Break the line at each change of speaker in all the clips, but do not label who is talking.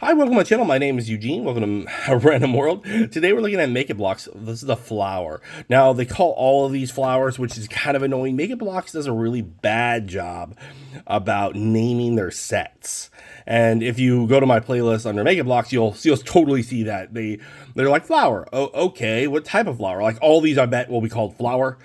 Hi, welcome to my channel. My name is Eugene. Welcome to Random World. Today we're looking at Make It Blocks. This is the flower. Now, they call all of these flowers, which is kind of annoying. Make It Blocks does a really bad job about naming their sets. And if you go to my playlist under Make It Blocks, you'll totally see that. They're like flower. Oh, okay. What type of flower? Like all these I bet will be called flower.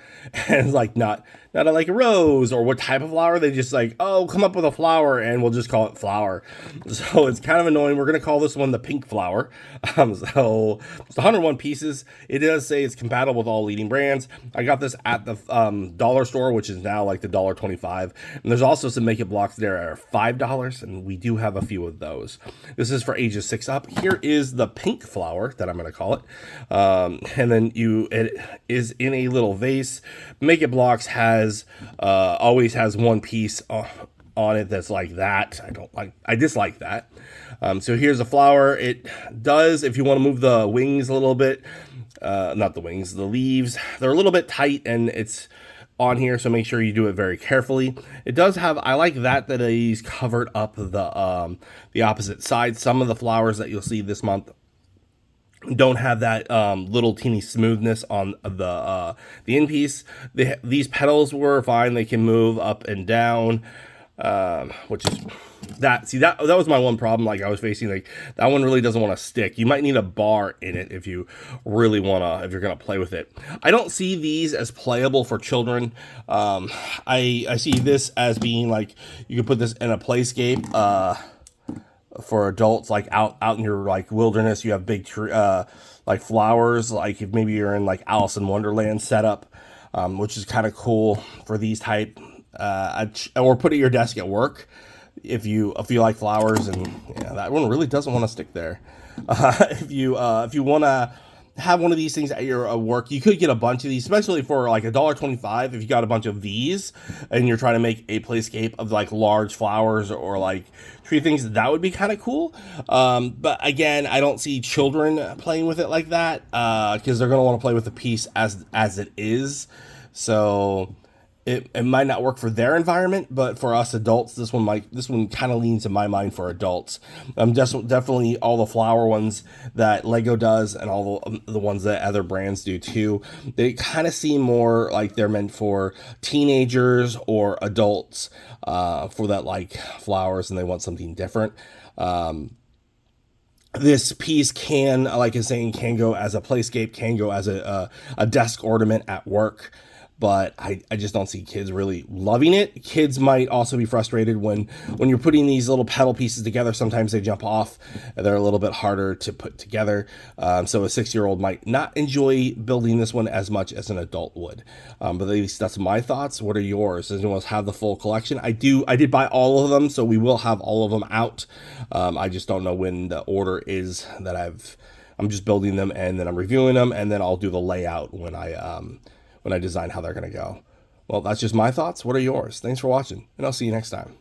And it's like not like a rose or what type of flower. They just like, oh, come up with a flower and we'll just call it flower. So it's kind of annoying. We're going to call this one the pink flower. So it's 101 pieces. It does say it's compatible with all leading brands. I got this at the dollar store, which is now like the $1.25. And there's also some Make It Blocks there at $5. And we do have a few of those. This is for ages 6 up. Here is the pink flower that I'm going to call it. And then it is in a little vase. Make It Blocks has always has one piece on it that's like that. I dislike that. So here's a flower. It does, if you want to move the wings a little bit, not the wings, the leaves, they're a little bit tight and it's on here, so make sure you do it very carefully. It does have, I like that he's covered up the opposite side. Some of the flowers that you'll see this month don't have that little teeny smoothness on the end piece. These petals were fine. They can move up and down, which is that. See, that was my one problem. Like I was facing, like that one really doesn't want to stick. You might need a bar in it if you really if you're gonna play with it. I don't see these as playable for children. I see this as being like you could put this in a playscape. For adults, like out in your like wilderness, you have big like flowers, like if maybe you're in like Alice in Wonderland setup, which is kind of cool for these type, or put it at your desk at work if you like flowers. And yeah, that one really doesn't want to stick there. If you want to have one of these things at your work, you could get a bunch of these, especially for like $1.25. If you got a bunch of these and you're trying to make a playscape of like large flowers or like tree things, that would be kind of cool. But again, I don't see children playing with it like that because they're gonna want to play with the piece as it is. So it might not work for their environment, but for us adults, this one kind of leans in my mind for adults. Definitely all the flower ones that Lego does and all the ones that other brands do too. They kind of seem more like they're meant for teenagers or adults for that like flowers, and they want something different. This piece can, like I'm saying, can go as a playscape, can go as a desk ornament at work. But I just don't see kids really loving it. Kids might also be frustrated when you're putting these little petal pieces together. Sometimes they jump off. They're a little bit harder to put together. So a 6-year-old might not enjoy building this one as much as an adult would. But at least that's my thoughts. What are yours? Does anyone else have the full collection? I did buy all of them, so we will have all of them out. I just don't know when the order is that I'm just building them and then I'm reviewing them, and then I'll do the layout when I design how they're going to go. Well, that's just my thoughts. What are yours? Thanks for watching, and I'll see you next time.